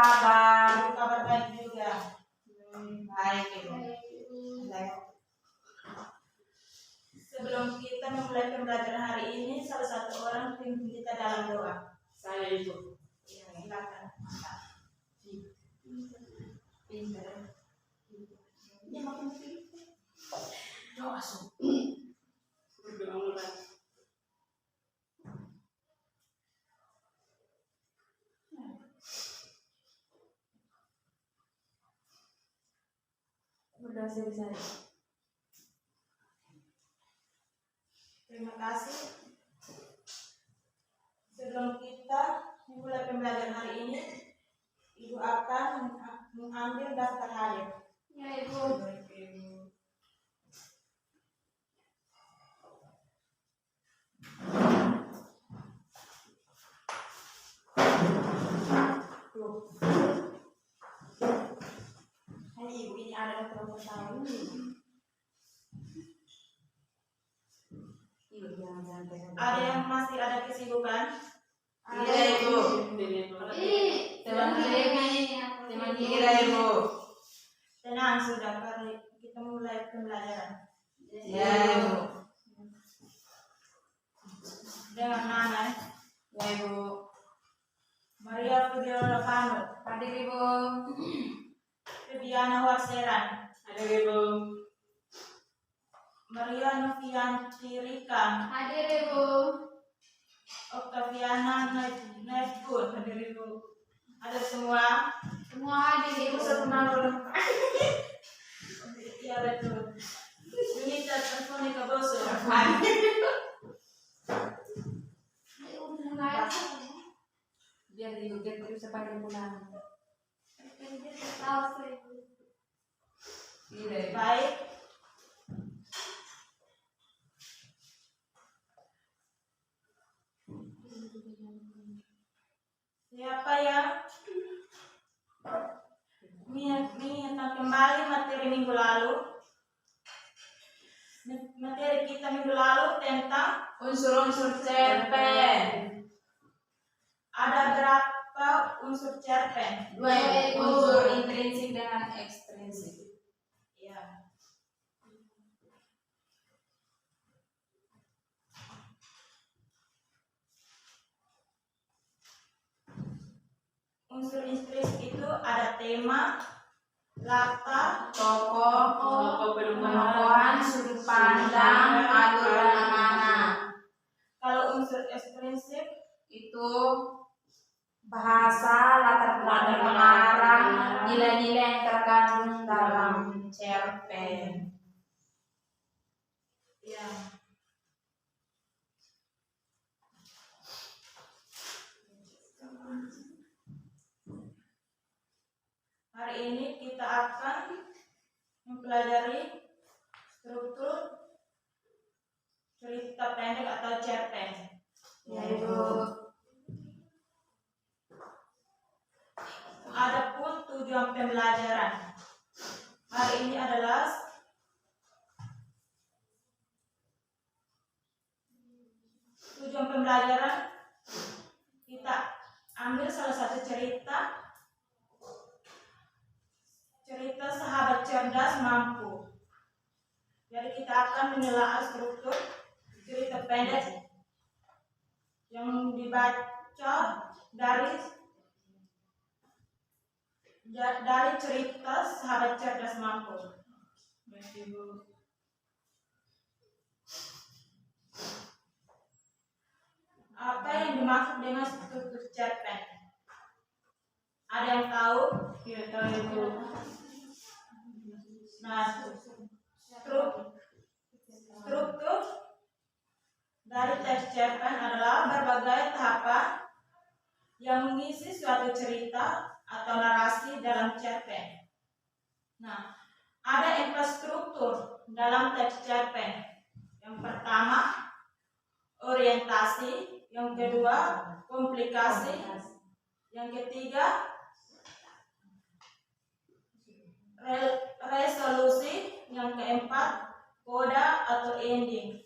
kabar? Kabar baik juga. Baik Ibu. Sebelum kita memulai pembelajaran hari ini, salah satu orang pimpin kita dalam doa. Saya Ibu. Ya, silakan. Pintar. Ini makin pintar. Doa su. Berdoa mulai. Berdoa saya. Terima kasih. Sebelum kita memulai pembelajaran hari ini, Ibu akan mengambil daftar hadir. Ya Ibu. Hai Ibu, ini ada telepon tahu. Ada yang masih ada kesibukan? Iya Ibu. Teman kira Ibu. Tenang sudah, kali kita mulai pembelajaran. Ya Ibu. Dengan nama Ya Ibu. Maria Fudiola Pano, Hadir Ibu. Viviana Warseran, Hadir Ibu. Maria Novianti Rika, Hadir Ibu. Octaviana Nefkun. Hadir Ibu. Ada semua? Semua hadir Ibu Ibu. senang dulu. Iya betul. Yunita Teleponika Boso. Biar Ibu terus sampai pulang. Iya. Baik. Siapa yang mengingat kembali materi minggu lalu? Materi kita minggu lalu tentang Unsur-unsur cerpen. ada berapa unsur cerpen? 2 unsur intrinsik dan ekstrinsik. Ya. Unsur intrinsik itu ada tema, latar, Tokoh, penokohan, sudut pandang, alur dan makna. Kalau unsur ekstrinsik Itu bahasa, latar belakang pengarang, nilai-nilai yang terkandung dalam cerpen. ya. Hari ini kita akan mempelajari struktur cerita pendek atau cerpen. Ya Ibu. Adapun tujuan pembelajaran hari ini adalah tujuan pembelajaran kita ambil salah satu cerita sahabat cerdas mampu. Jadi kita akan menelaah struktur cerita pendek yang dibaca dari cerita sahabat cerdas mampu. Baik Ibu. Apa yang dimaksud dengan struktur cerpen? Ada yang tahu? Ya tahu Ibu. Nah, struktur dari teks cerpen adalah berbagai tahapan yang mengisi suatu cerita atau narasi dalam cerpen. Nah, ada 4 struktur dalam teks cerpen. Yang pertama, orientasi. Yang kedua, komplikasi. Yang ketiga, resolusi. Yang keempat, koda atau ending.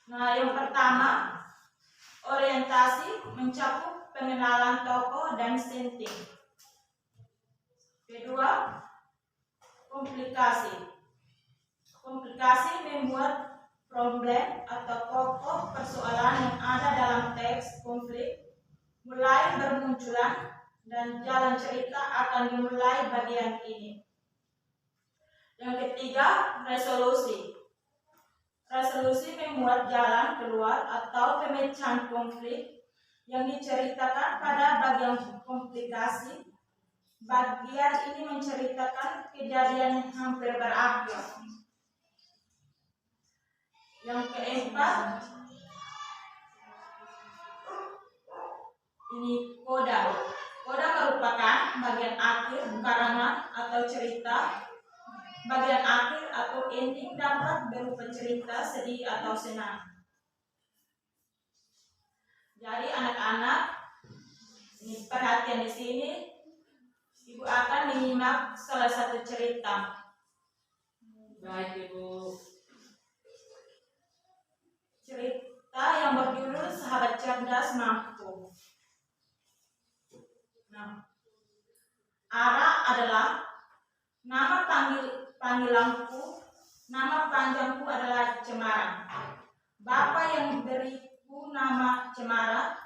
Nah, yang pertama, Orientasi mencakup pengenalan tokoh dan setting. Kedua, komplikasi. Komplikasi membuat problem atau pokok persoalan yang ada dalam teks konflik mulai bermunculan dan jalan cerita akan dimulai bagian ini. Yang ketiga, resolusi. Resolusi membuat jalan keluar atau pemecahan konflik yang diceritakan pada bagian komplikasi. Bagian ini menceritakan kejadian yang hampir berakhir. Yang keempat, ini koda. Koda merupakan bagian akhir karangan atau cerita. Bagian akhir atau ending dapat berupa cerita, sedih, atau senang. Jadi anak-anak, ini perhatian di sini, Ibu akan menyimak salah satu cerita. Baik, Ibu. Cerita yang berjudul Sahabat Cerdas Mampu. Nah, Ara adalah nama panggilanku, nama panjangku adalah Cemara. Bapak yang memberiku nama Cemara.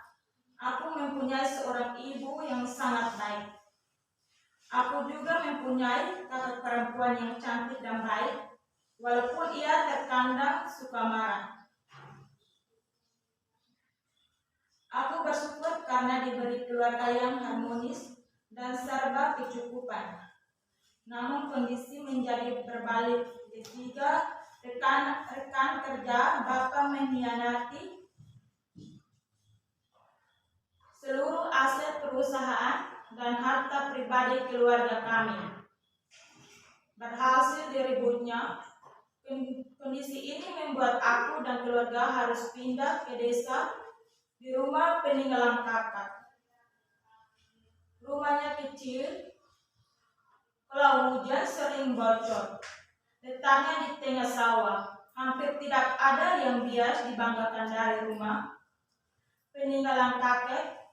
Aku mempunyai seorang ibu yang sangat baik. Aku juga mempunyai kakak perempuan yang cantik dan baik, walaupun ia terkadang suka marah. Aku bersyukur karena diberi keluarga yang harmonis dan serba kecukupan. Namun kondisi menjadi berbalik ketika rekan kerja Bapak mengkhianati seluruh aset perusahaan dan harta pribadi keluarga kami. Berhasil direbutnya. Kondisi ini membuat aku dan keluarga harus pindah ke desa di rumah peninggalan kakak. Rumahnya kecil, kalau hujan sering bocor. Letaknya di tengah sawah. Hampir tidak ada yang bias dibanggakan dari rumah peninggalan kakek.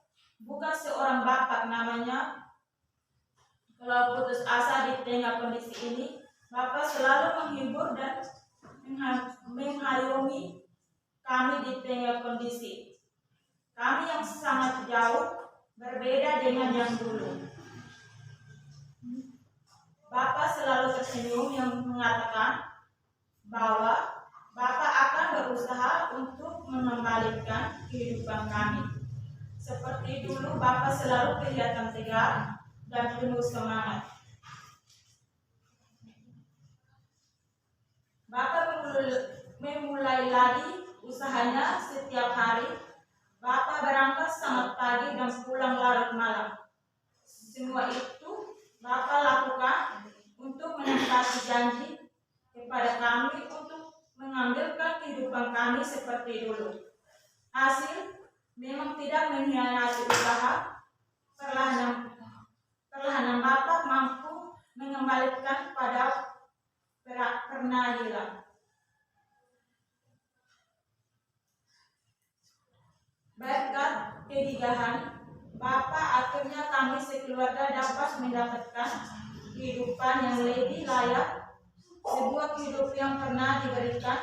Bukan seorang bapak namanya. Kalau putus asa di tengah kondisi ini, Bapak selalu menghibur dan mengayomi kami di tengah kondisi kami yang sangat jauh berbeda dengan yang dulu. Bapak selalu tersenyum yang mengatakan bahwa Bapak akan berusaha untuk mengembalikan kehidupan kami. Seperti dulu, Bapak selalu kelihatan tegar dan penuh semangat. Bapak memulai lagi usahanya setiap hari. Bapak berangkat sangat pagi dan pulang larut malam. Semua itu Bapak lakukan untuk menepati janji kepada kami untuk mengambilkan kehidupan kami seperti dulu. Hasil memang tidak mengkhianati usaha. Perlahan Bapak mampu mengembalikan pada pernah hilang. Berkat kegigahan Bapak, akhirnya kami sekeluarga dapat mendapatkan kehidupan yang lebih layak. Sebuah kehidupan yang pernah diberikan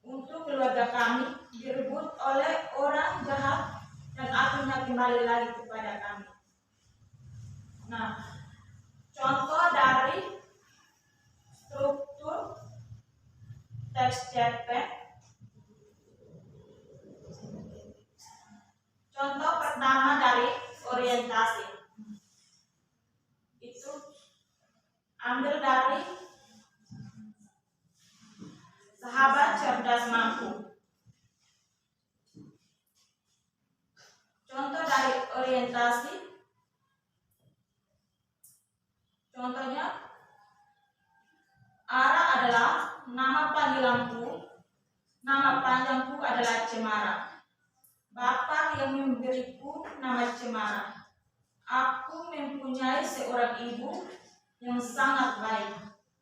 untuk keluarga kami direbut oleh orang jahat dan akhirnya kembali lagi kepada kami. Nah, contoh dari struktur teks cerpen. Contoh pertama dari orientasi. Itu ambil dari Sahabat Cerdas Mampu. Contoh dari orientasi. Contohnya, Ara adalah nama panggilanku, nama panjangku adalah Cemara. Bapak yang memberiku nama Cemara. Aku mempunyai seorang ibu yang sangat baik.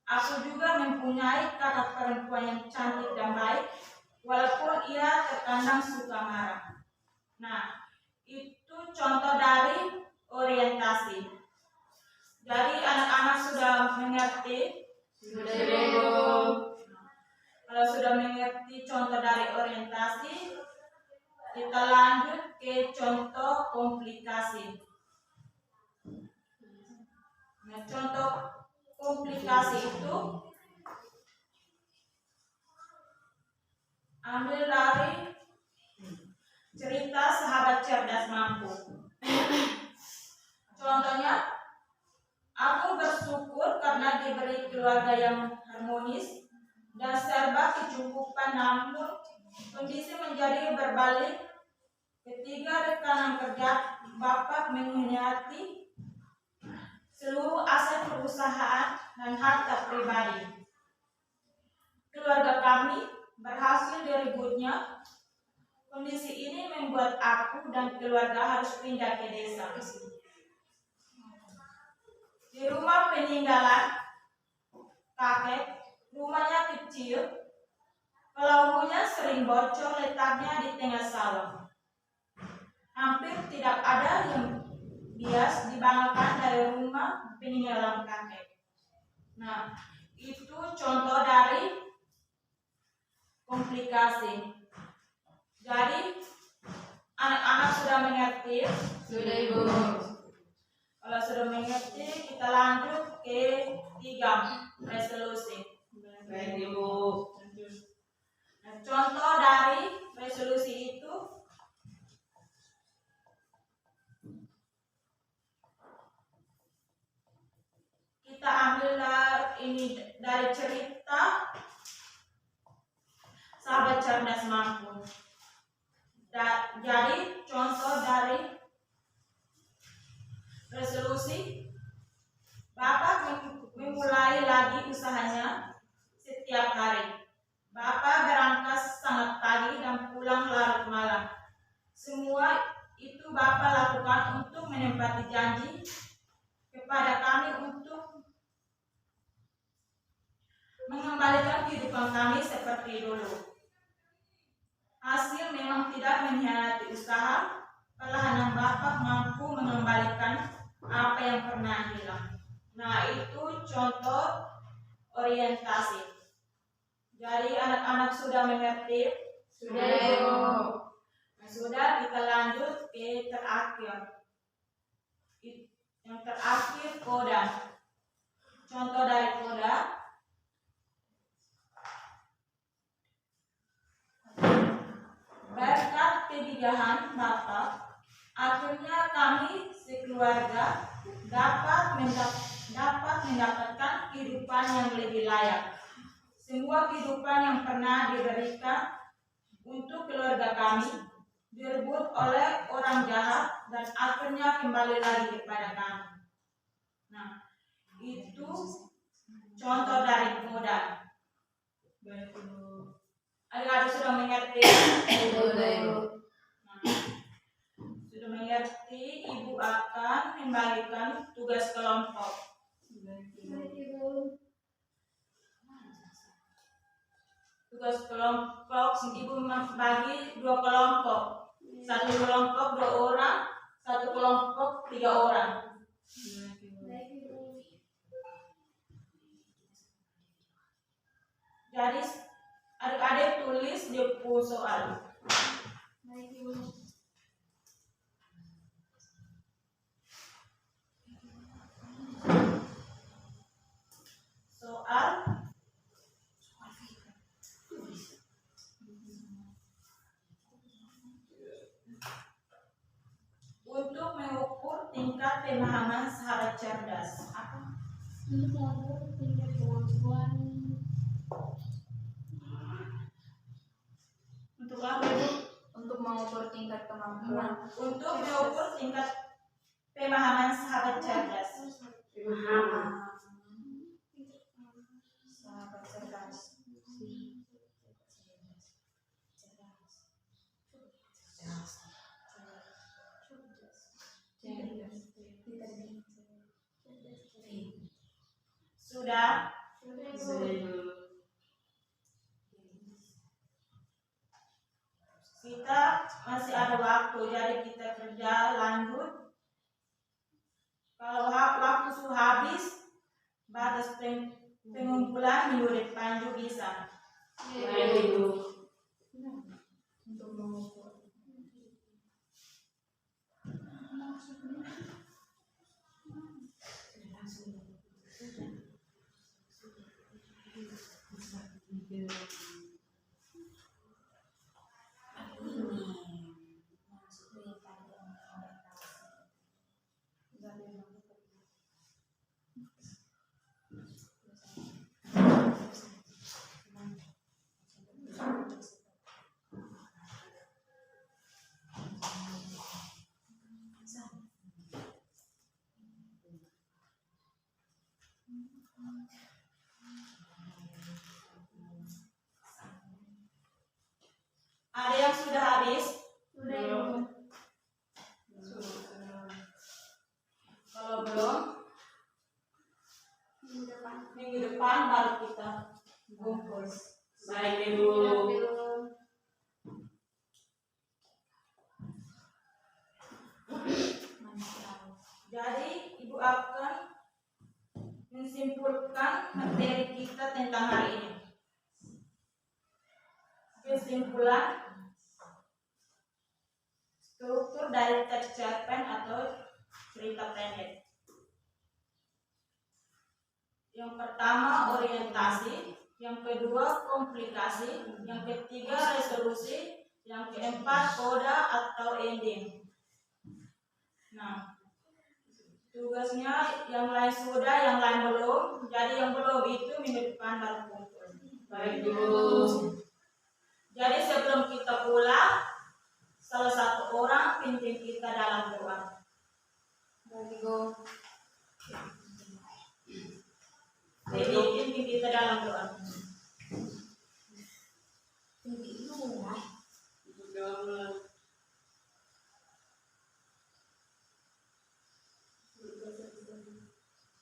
Aku juga mempunyai kakak perempuan yang cantik dan baik, walaupun ia terkadang suka marah. Nah, itu contoh dari orientasi. Jadi anak-anak sudah mengerti? Sudah, Ibu. Kalau sudah mengerti contoh dari orientasi, kita lanjut ke contoh komplikasi. Nah, contoh komplikasi itu ambil dari cerita Sahabat Cerdas Mampu. Contohnya, aku bersyukur karena diberi keluarga yang harmonis dan serba kecukupan, namun kondisi menjadi berbalik ketika rekan kerja Bapak mengkhianati seluruh aset perusahaan dan harta pribadi. Keluarga kami berhasil direbutnya. Kondisi ini membuat aku dan keluarga harus pindah ke desa. Di rumah peninggalan kakek, rumahnya kecil, pelabuhnya sering bocor, letaknya di tengah sawah. Hampir tidak ada yang bias dibanggakan dari rumah peninggalan kakek. Nah, itu contoh dari komplikasi. Jadi, anak-anak sudah mengerti? Sudah, Ibu. Kalau sudah mengerti, kita lanjut ke 3, resolusi. Baik, Ibu. Nah, contoh dari resolusi itu kita ambil dari cerita Sahabat Cerdas Mampu. Jadi contoh dari resolusi, Bapak memulai lagi usahanya setiap hari. Bapak berangkat sangat pagi dan pulang larut malam. Semua itu Bapak lakukan untuk menempati janji kepada kami untuk mengembalikan kehidupan kami seperti dulu. Hasil memang tidak mengkhianati usaha, perlahan Bapak mampu mengembalikan apa yang pernah hilang. Nah, itu contoh orientasi. Jadi anak-anak sudah mengerti? Sudah, Ibu. Nah, sudah, kita lanjut ke terakhir. Yang terakhir, koda. Contoh dari koda. Berkat kegigihan Bapak, akhirnya kami sekeluarga dapat mendapatkan kehidupan yang lebih layak. Semua kehidupan yang pernah diberikan untuk keluarga kami direbut oleh orang jahat dan akhirnya kembali lagi kepada kami. Nah, itu contoh dari koda. Adik-adik sudah mengerti? Sudah, Ibu. Nah, sudah mengerti, Ibu akan membagikan tugas kelompok. Tugas kelompok, Ibu bagi 2 kelompok. 1 kelompok 2 orang, 1 kelompok 3 orang. Jadi adik-adik tulis 20 soal. Soal untuk mengukur tingkat pemahaman sahabat cerdas. Apa? Untuk tingkat kemampuan. Untuk apa, Ibu? Untuk mengukur tingkat kemampuan. Untuk mengukur tingkat pemahaman sahabat cerdas. Pemahaman. Sahabat cerdas. Sudah? Kita masih ada waktu, jadi kita kerja lanjut. Kalau waktu sudah habis, batas pengumpulan minggu depan juga bisa. Baik Ibu. Untuk mengumpul. Ada yang sudah habis? Sudah Ibu. Kalau belum, Minggu depan. minggu depan baru kita bungkus. Baik Ibu. Jadi Ibu akan menyimpulkan materi kita tentang hari ini. Kesimpulan, struktur dari teks cerpen atau cerita pendek. Yang pertama orientasi, yang kedua komplikasi, yang ketiga resolusi, yang keempat coda atau ending. Nah, tugasnya yang lain sudah, yang lain belum. Jadi yang belum itu minggu depan baru kumpul. Baik Ibu. Jadi sebelum kita pulang, salah satu orang pimpin kita dalam doa. Baik Ibu. Jadi pimpin kita dalam doa.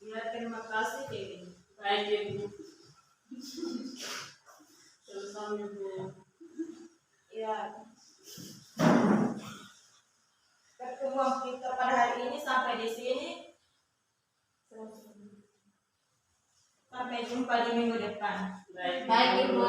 Ya, terima kasih Dewi. Baik Ibu. Sama Ibu. Ya, pertemuan kita pada hari ini sampai di sini. Sampai jumpa di minggu depan. Baik Ibu.